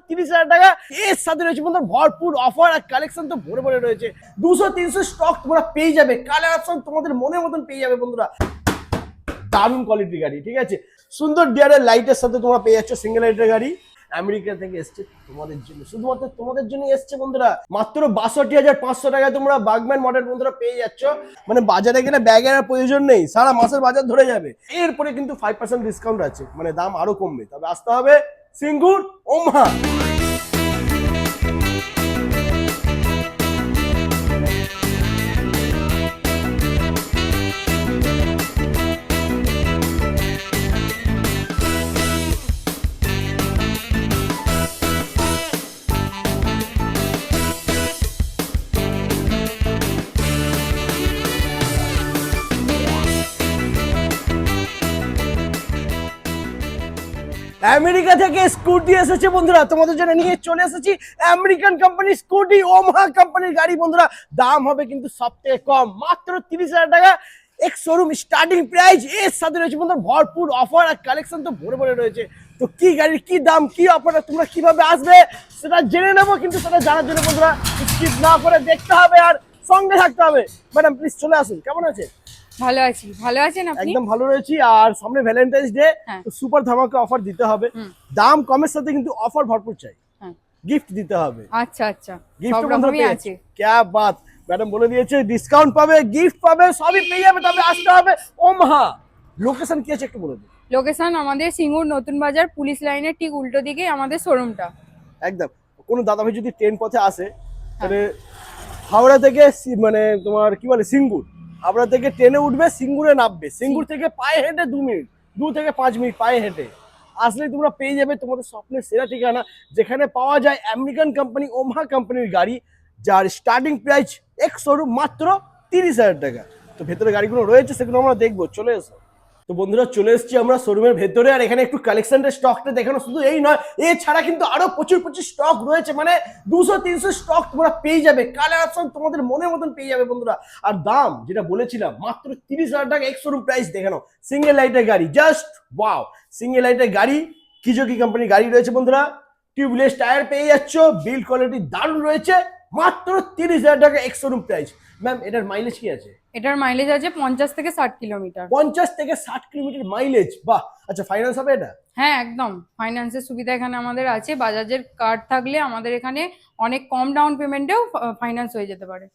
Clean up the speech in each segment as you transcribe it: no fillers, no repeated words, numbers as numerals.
30,000 টাকা। এর সাথে রয়েছে বন্ধুরা ভরপুর অফার আর কালেকশন তো ভরে ভরে রয়েছে। 200-300 স্টক তোমরা পেয়ে যাবে, কালার অপশন তোমাদের মনের মতন পেয়ে যাবে বন্ধুরা। দারুণ কোয়ালিটির গাড়ি, ঠিক আছে। সুন্দর ডিআরএল লাইটের সাথে তোমরা পেয়ে যাচ্ছ সিঙ্গেল লাইটের গাড়ি। আমেরিকা থেকে এসছে তোমাদের জন্য, শুধুমাত্র তোমাদের জন্য এসছে বন্ধুরা। মাত্র 62,500 টাকায় তোমরা বাগম্যান মডেল বন্ধুরা পেয়ে যাচ্ছ। মানে বাজারে গেলে ব্যাগের আর প্রয়োজন নেই, সারা মাসের বাজার ধরে যাবে। এরপরে কিন্তু 5% ডিসকাউন্ট আছে, মানে দাম আরো কমবে। তবে আসতে হবে সিঙ্গুর ওমহা। আমেরিকা থেকে স্কুটি এসেছে বন্ধুরা, তোমাদের জন্য নিয়ে চলে এসেছি আমেরিকান কোম্পানি স্কুটি ওমহা কোম্পানির গাড়ি বন্ধুরা। দাম হবে কিন্তু সব থেকে কম, মাত্র 30,000 টাকা এক শোরুম স্টার্টিং প্রাইস। এর সাথে রয়েছে বন্ধুরা ভরপুর অফার আর কালেকশন তো ভরে ভরে রয়েছে। তো কি গাড়ির কি দাম, কি অফার, তোমরা কিভাবে আসবে সেটা জেনে নেবো। কিন্তু সেটা জানার জন্য বন্ধুরা স্কিপ না করে দেখতে হবে আর সঙ্গে থাকতে হবে। ম্যাডাম প্লিজ চলে আসুন। কেমন আছে? ভালো আছি, ভালো আছেন আপনি? একদম ভালো রয়েছি। আর সামনে ভ্যালেন্টাইন্স ডে, তো সুপার ধামাকা অফার দিতে হবে। দাম কমের সাথে কিন্তু অফার ভরপুর চাই, গিফট দিতে হবে। আচ্ছা আচ্ছা, গিফট সব রকমই আছে। क्या बात, ম্যাডাম বলে দিয়েছে ডিসকাউন্ট পাবে, গিফট পাবে, সবই পেয়ে যাবে। তবে আসতে হবে ওমহা। লোকেশন কি আছে একটু বলে দিন। লোকেশন আমাদের সিঙ্গুর নতুন বাজার পুলিশ লাইনের ঠিক উল্টো দিকে আমাদের শোরুমটা। একদম। কোনো দাদা ভাই যদি ট্রেন পথে আসে, তাহলে হাওড়া থেকে মানে তোমার কি বলে সিঙ্গুর, হাওড়া থেকে ট্রেনে উঠবে, সিঙ্গুরে নামবে, সিঙ্গুর থেকে পায়ে হেঁটে 2 মিনিট, 2 থেকে 5 মিনিট পায়ে হেঁটে আসলেই তোমরা পেয়ে যাবে তোমাদের স্বপ্নের সেরা ঠিকানা, যেখানে পাওয়া যায় আমেরিকান কোম্পানি ওমহা কোম্পানির গাড়ি, যার স্টার্টিং প্রাইস এক শোরুম মাত্র 30,000 টাকা। তো ভেতরে গাড়িগুলো রয়েছে, সেগুলো আমরা দেখবো, চলে এসো। তো বন্ধুরা চলে এসেছি আমরা শোরুমের ভেতরে। আর এখানে একটু কালেকশনের স্টকটা দেখানো, শুধু এই নয়, এছাড়া কিন্তু আরো প্রচুর স্টক রয়েছে। মানে 200-300 স্টক তোমরা পেয়ে যাবে, কালার অপশন তোমাদের মনের মতন পেয়ে যাবে বন্ধুরা। আর দাম যেটা বলেছিলাম মাত্র 30,000 টাকা এক শোরুম প্রাইস। দেখানো সিঙ্গেল লাইটের গাড়ি, জাস্ট ওয়াও। সিঙ্গেল লাইটের গাড়ি, কিজোকি কোম্পানির গাড়ি রয়েছে বন্ধুরা। টিউবলেস টায়ার পেয়ে যাচ্ছ, বিল্ড কোয়ালিটি দারুণ রয়েছে, মাত্র 30,000 টাকা এক শোরুম প্রাইস। ম্যাম এটার মাইলেজ কি আছে? এটার মাইলেজ আছে 50 থেকে 60 কিলোমিটার। 50 থেকে 60 কিলোমিটার মাইলেজ, বাহ। আচ্ছা ফাইন্যান্স হবে এটা? হ্যাঁ একদম, ফাইন্যান্সের সুবিধা এখানে আমাদের আছে। বাজাজের কার্ড থাকলে আমাদের এখানে অনেক কম ডাউন পেমেন্টেও ফাইন্যান্স হয়ে যেতে পারে।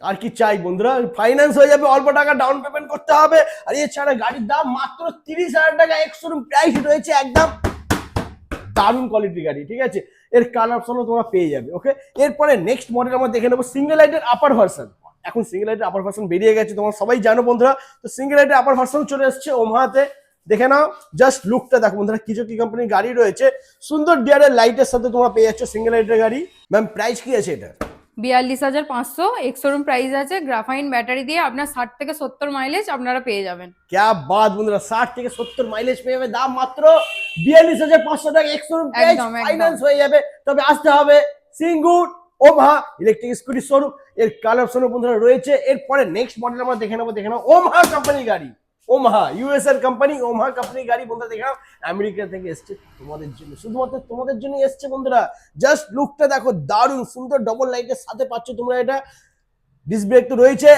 আর কি চাই বন্ধুরা, ফাইন্যান্স হয়ে যাবে, অল্প টাকা ডাউন পেমেন্ট করতে হবে। আর এছাড়া গাড়ির দাম মাত্র 30,000 টাকা এক শোরুম প্রাইস রয়েছে। একদম দারুণ কোয়ালিটির গাড়ি, ঠিক আছে। এর কালার অপশনও তোমরা পেয়ে যাবে। ওকে, এরপরে নেক্সট মডেল আমরা দেখে নেবো সিঙ্গেল লাইটের আপার ভার্সন। এখন সিঙ্গেল লাইটের আপার ভার্সন বেরিয়ে গেছে, তোমরা সবাই জানো বন্ধুরা। তো সিঙ্গেল লাইটের আপার ভার্সন চলে এসেছে ওমহাতে। দেখে নাও, জাস্ট লুকটা দেখো বন্ধুরা। কিজোকি কোম্পানির গাড়ি রয়েছে, সুন্দর ডিআরএল লাইটের সাথে তোমরা পেয়ে যাচ্ছ সিঙ্গেল লাইটের গাড়ি। ম্যাম প্রাইস কি আছে এটা? 42,500 এক শোরুম প্রাইস আছে। গ্রাফাইন ব্যাটারি দিয়ে আপনার 60 থেকে 70 মাইলেজ আপনারা পেয়ে যাবেন। क्या बात বন্ধুরা, 60 থেকে 70 মাইলেজ পেয়ে যাবে। দাম মাত্র 42,500 টাকা এক শোরুম প্রাইস, ফাইন্যান্স হয়ে যাবে। তবে আসতে হবে সিঙ্গুর ওমহা ইলেকট্রিক স্কুটি শোরুম। এর কালার অপশন বন্ধুরা রয়েছে। এরপরে নেক্সট মডেল আমরা দেখে নেবো ওমহা কোম্পানির গাড়ি। ওমহা ইউএস এর কোম্পানি, ওমহা কোম্পানির গাড়ি বন্ধুরা। দেখে নাও, আমেরিকা থেকে এসছে তোমাদের জন্য, শুধুমাত্র তোমাদের জন্য এসছে বন্ধুরা। জাস্ট লুকটা দেখো, দারুণ সুন্দর ডবল লাইটের সাথে পাচ্ছ তোমরা এটা। ডিস্ক ব্রেক তো রয়েছে,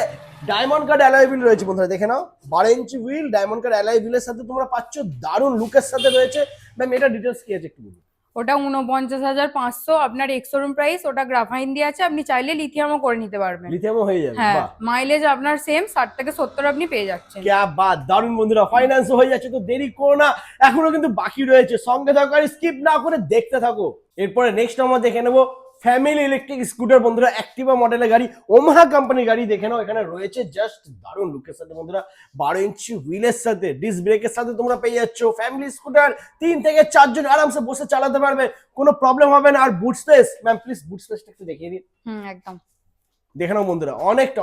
ডায়মন্ড কাট অ্যালয় হুইল রয়েছে বন্ধুরা। দেখে নাও 12 ইঞ্চি হুইল, ডায়মন্ড কাট অ্যালয় হুইলের সাথে তোমরা পাচ্ছ, দারুণ লুকের সাথে রয়েছে। ম্যাম এটা ডিটেলস কি আছে একটু বলুন। ওটা 49,500 আপনার এক্স শোরুম প্রাইস। ওটা গ্রাফাইন দিয়ে আছে, আপনি চাইলে লিথিয়ামও করে নিতে পারবেন। লিথিয়ামও হয়ে যাবে, হ্যাঁ। বাহ। মাইলেজ আপনার সেম 60 থেকে 70 আপনি পেয়ে যাচ্ছেন। क्या बात, দারুণ বন্ধুরা। ফাইন্যান্স হয়ে যাচ্ছে, তো দেরি করো না, এখনো কিন্তু বাকি রয়েছে। সঙ্গে থাকো আর স্কিপ না করে দেখতে থাকো। এরপরে নেক্সট আমরা দেখে নেবো ফ্যামিলি ইলেকট্রিক স্কুটার বন্ধুরা, অ্যাক্টিভা মডেলের গাড়ি, ওমহা কোম্পানির গাড়ি। দেখে নাও, এখানে রয়েছে জাস্ট দারুণ লুকের সাথে বন্ধুরা। 12 ইঞ্চি হুইলের সাথে, ডিস্ক ব্রেকের সাথে তোমরা পেয়ে যাচ্ছ। ফ্যামিলি স্কুটার, 3 থেকে 4 জন আরামসে বসে চালাতে পারবে, কোনো প্রবলেম হবে না। আর বুট স্পেস, ম্যাম প্লিজ বুট স্পেসটা একটু দেখিয়ে দিন। একদম দেখে নাও বন্ধুরা,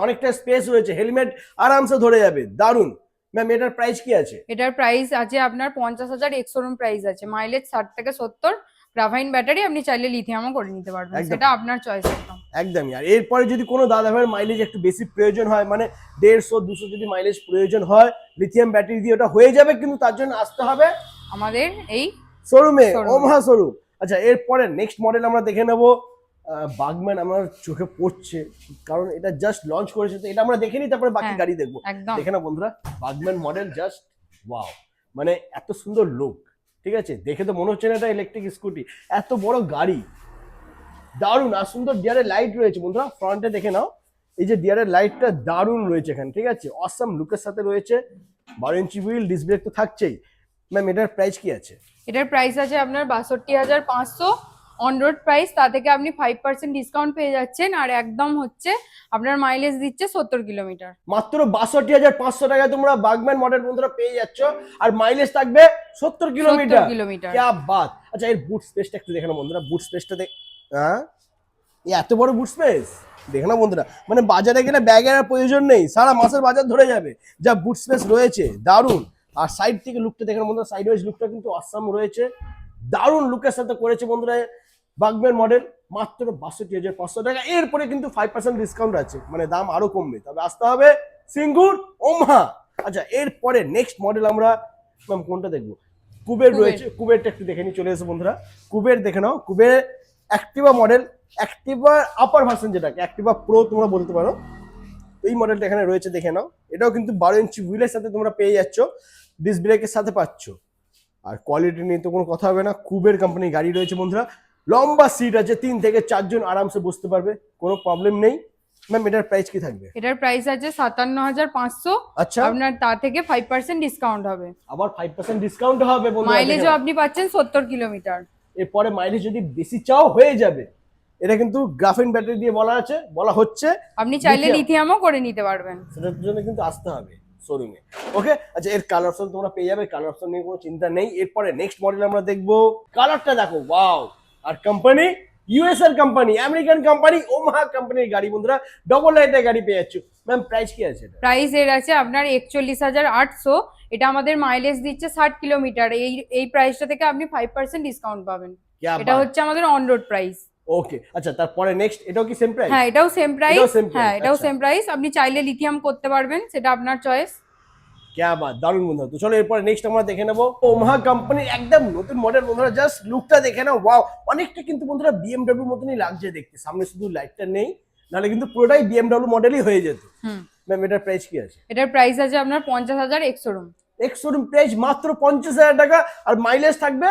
অনেকটা স্পেস রয়েছে, হেলমেট আরামসে ধরে যাবে, দারুণ। ম্যাম এটার প্রাইস কি আছে? এটার প্রাইস আছে আপনার 50,000 এক্স শোরুম প্রাইস আছে। মাইলেজ 60 থেকে 70, গ্রাফাইন ব্যাটারি, আপনি চাইলে লিথিয়ামও করে নিতে পারবেন, সেটা আপনার চয়েস। একদমই। আর এরপরে যদি কোনো দাদা ভাইয়ের মাইলেজ একটু বেশি প্রয়োজন হয়, মানে 150-200 যদি মাইলেজ প্রয়োজন হয়, লিথিয়াম ব্যাটারি দিয়ে ওটা হয়ে যাবে। কিন্তু তার জন্য আসতে হবে আমাদের এই শোরুমে, ওমহা শোরুম। আচ্ছা এরপরে নেক্সট মডেল আমরা দেখে নেব বাগম্যান। আমার চোখে পড়ছে কারণ এটা জাস্ট লঞ্চ করেছে, তো এটা আমরা দেখে নিই, তারপরে বাকি হ্যাঁ, গাড়ি দেখবো। একদম। দেখে না বন্ধুরা, বাগম্যান মডেল জাস্ট ওয়াও, মানে এত সুন্দর লুক, ঠিক আছে, দেখে তো মনে হচ্ছে না এটা ইলেকট্রিক স্কুটি, এত বড় গাড়ি, দারুণ। আর সুন্দর ডিয়ারের লাইট রয়েছে বন্ধুরা, ফ্রন্টে দেখে নাও, এই যে ডিয়ারের লাইটটা দারুণ রয়েছে এখানে, ঠিক আছে, অসাম লুকের সাথে রয়েছে। 12 ইঞ্চি হুইল, ডিস্ক ব্রেক তো থাকছেই। ম্যাম এটার প্রাইস কি আছে? এটার প্রাইস আছে আপনার 62,500 অন রোড প্রাইস, তা থেকে আপনি 5% ডিসকাউন্ট পেয়ে যাচ্ছেন, আর একদম হচ্ছে আপনার মাইলেজ দিচ্ছে 70 কিলোমিটার। মাত্র 62,500 টাকায় তোমরা বাগম্যান মডেল বন্ধুরা পেয়ে যাচ্ছ, আর মাইলেজ থাকবে 70 কিলোমিটার। 70 কিলোমিটার। क्या बात। আচ্ছা এর বুট স্পেসটা একটু দেখে না বন্ধুরা, বুট স্পেসটা দেখ, হ্যাঁ এই এত বড় বুট স্পেস দেখে না বন্ধুরা, মানে বাজারে গেলে ব্যাগের আর প্রয়োজন নেই, সারা মাসের বাজার ধরে যাবে, যা বুট স্পেস রয়েছে দারুণ। আর সাইড থেকে লুকটা দেখে না বন্ধুরা, সাইড ওয়াইজ লুকটা কিন্তু অসাম রয়েছে, দারুণ লুকের সাথে করেছে বন্ধুরা বাগম্যান মডেল, মাত্র 62,500 টাকা। এরপরে কিন্তু 5% ডিসকাউন্ট আছে, মানে দাম আরো কমবে, তবে আসতে হবে সিঙ্গুর ওমহা। আচ্ছা এরপরে নেক্সট মডেল আমরা ম্যাম কোনটা দেখবো? কুবের রয়েছে, কুবেরটা একটু দেখে নিই, চলে এসে বন্ধুরা কুবের দেখে নাও। কুবের অ্যাক্টিভা মডেল, অ্যাক্টিভা আপার ভার্সন, যেটাকে অ্যাক্টিভা প্রো তোমরা বলতে পারো, এই মডেলটা এখানে রয়েছে দেখে নাও। এটাও কিন্তু 12 ইঞ্চি হুইলের সাথে তোমরা পেয়ে যাচ্ছ, ডিস্ক ব্রেকের সাথে পাচ্ছ, আর কোয়ালিটি নিয়ে তো কোনো কথা হবে না। কুবের কোম্পানির গাড়ি রয়েছে বন্ধুরা, লম্বা সিট আছে, 3 থেকে 4 জন আরামসে বসতে পারবে, কোনো প্রবলেম নেই। ম্যাম এটার প্রাইস কি থাকবে? এটার প্রাইস আছে 57,500, আচ্ছা আপনার তা থেকে 5% ডিসকাউন্ট হবে, আবার 5% ডিসকাউন্ট হবে বন্ধুরা, মাইলেজও আপনি পাচ্ছেন 70 কিলোমিটার। এরপরে মাইলেজ যদি বেশি চাও হয়ে যাবে। এটা কিন্তু গ্রাফিন ব্যাটারি দিয়ে বলা হচ্ছে, আপনি চাইলে Lithium। লিথিয়ামও করে নিতে পারবেন। সেটার জন্য কিন্তু আসতে হবে শোরুমে। ওকে আচ্ছা এর কালার অপশন তোমরা পেয়ে যাবে, কালার অপশন নিয়ে কোনো চিন্তা নেই। এরপরে নেক্সট মডেল আমরা দেখবো, কালারটা দেখো ওয়াও, আর কোম্পানি ইউএস এর কোম্পানি, আমেরিকান কোম্পানি, ওমাহা কোম্পানির গাড়ি বন্ধুরা, ডবল লাইটের গাড়ি পেয়ে যাচ্ছ। ম্যাম প্রাইস কি আছে এটা? প্রাইস এর আছে আপনার 41,800, এটা আমাদের মাইলেজ দিচ্ছে 60 কিলোমিটার, এই প্রাইসটা থেকে আপনি 5% ডিসকাউন্ট পাবেন। क्या এটা बात। হচ্ছে আমাদের অন রোড প্রাইস। ওকে আচ্ছা তারপরে নেক্সট, এটাও কি সেম প্রাইস? হ্যাঁ এটাও সেম প্রাইস, এটাও same price, হ্যাঁ এটাও আচ্ছা। সেম প্রাইস, আপনি চাইলে লিথিয়াম করতে পারবেন, সেটা আপনার চয়েস। क्या बात, দারুণ বন্ধুরা। তো চলো এরপরে নেক্সট আমরা দেখে নেবো ওমাহা কোম্পানির একদম নতুন মডেল বন্ধুরা, জাস্ট লুকটা দেখে নাও ওয়াও, অনেকটা কিন্তু বন্ধুরা বিএমডব্লিউ মতনই লাগছে দেখতে, সামনে শুধু লাইটটা নেই, নাহলে কিন্তু পুরোটাই বিএমডব্লিউ মডেলই হয়ে যেত। ম্যাম এটার প্রাইস কি আছে? এটার প্রাইস আছে আপনার 50,000 এক্স-শোরুম। এক্স-শোরুম প্রাইস মাত্র 50,000 টাকা, আর মাইলেজ থাকবে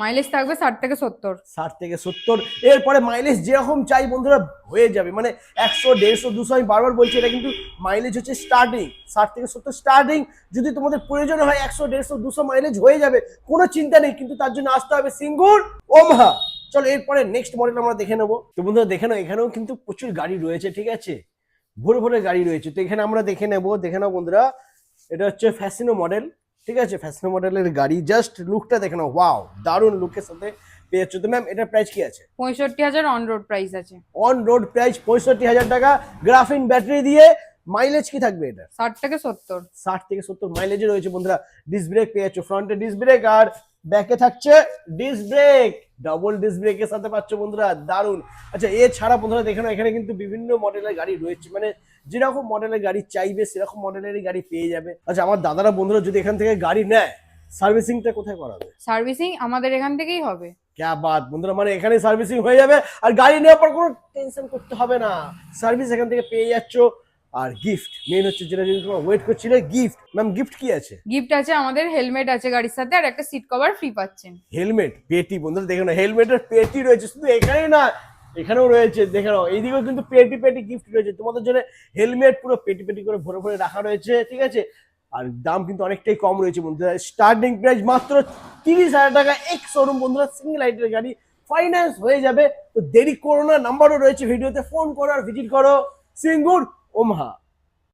মাইলেজ থাকবে 60 থেকে 70। 60 থেকে 70। এরপরে মাইলেজ যেরকম চাই বন্ধুরা হয়ে যাবে, মানে 100, 150, 200, আমি বারবার বলছি এটা কিন্তু মাইলেজ হচ্ছে স্টার্টিং 60 থেকে 70 স্টার্টিং। যদি তোমাদের প্রয়োজন হয় 100, 150, 200 মাইলেজ হয়ে যাবে, কোনো চিন্তা নেই, কিন্তু তার জন্য আসতে হবে সিঙ্গুর ওমাহা। চলো এরপরে নেক্সট মডেল আমরা দেখে নেবো। তো বন্ধুরা দেখে নাও, এখানেও কিন্তু প্রচুর গাড়ি রয়েছে, ঠিক আছে, ভোরে ভোরে গাড়ি রয়েছে। তো এখানে আমরা দেখে নাও বন্ধুরা, এটা হচ্ছে ফ্যাসিনো মডেল, ঠিক আছে, ফ্যাসিনো মডেলের গাড়ি, জাস্ট লুকটা দেখে নাও ওয়াও, দারুণ লুকের সাথে পেয়ে যাচ্ছ। তো ম্যাম এটার প্রাইস কি আছে? 65,000 অন রোড প্রাইস আছে। অন রোড প্রাইস 65,000 টাকা, গ্রাফিন ব্যাটারি দিয়ে। মাইলেজ কি থাকবে এটা? 60 থেকে 70। 60 থেকে 70 মাইলেজে রয়েছে বন্ধুরা। ডিস্ক ব্রেক পেয়ে যাচ্ছ, ফ্রন্টে ডিস্ক ব্রেক আর ব্যাকে থাকছে ডিস্ক ব্রেক, ডাবল ডিস্ক ব্রেকের সাথে পাচ্ছ বন্ধুরা, দারুণ। আচ্ছা এছাড়া বন্ধুরা দেখে নাও, এখানে কিন্তু বিভিন্ন মডেলের গাড়ি রয়েছে, মানে যেরকম মডেলের গাড়ি চাইবে সেরকম মডেলেরই গাড়ি পেয়ে যাবে। আচ্ছা আমার দাদারা বন্ধুরা যদি এখান থেকে গাড়ি নেয়, সার্ভিসিংটা কোথায় করাবে? সার্ভিসিং আমাদের এখান থেকেই হবে। क्या बात বন্ধুরা, মানে এখানে সার্ভিসিং হয়ে যাবে, আর গাড়ি নেওয়ার পর কোনো টেনশন করতে হবে না, সার্ভিস এখান থেকে পেয়ে যাচ্ছ। আর গিফট মেন হচ্ছে, যেটা যদি তোমার ওয়েট করছিলে, গিফট। ম্যাম গিফট কি আছে? গিফট আছে আমাদের হেলমেট আছে গাড়ির সাথে, আর একটা সিট কভার ফ্রি পাচ্ছেন। হেলমেট, পেটি বন্ধুরা দেখে নাও, হেলমেটের পেটি রয়েছে, শুধু এখানেই না এখানেও রয়েছে, দেখে নাও এইদিকেও কিন্তু পেটি গিফট রয়েছে তোমাদের জন্য। হেলমেট পুরো পেটি করে ভরে ভরে রাখা রয়েছে, ঠিক আছে, আর দাম কিন্তু অনেকটাই কম রয়েছে বন্ধুরা। স্টার্টিং প্রাইস মাত্র 30,000 টাকা, এক্স শোরুম বন্ধুরা, সিঙ্গেল লাইটের গাড়ি, ফাইন্যান্স হয়ে যাবে। তো দেরি করো না, নাম্বারও রয়েছে ভিডিওতে, ফোন করো আর ভিজিট করো সিঙ্গুর ওমাহা।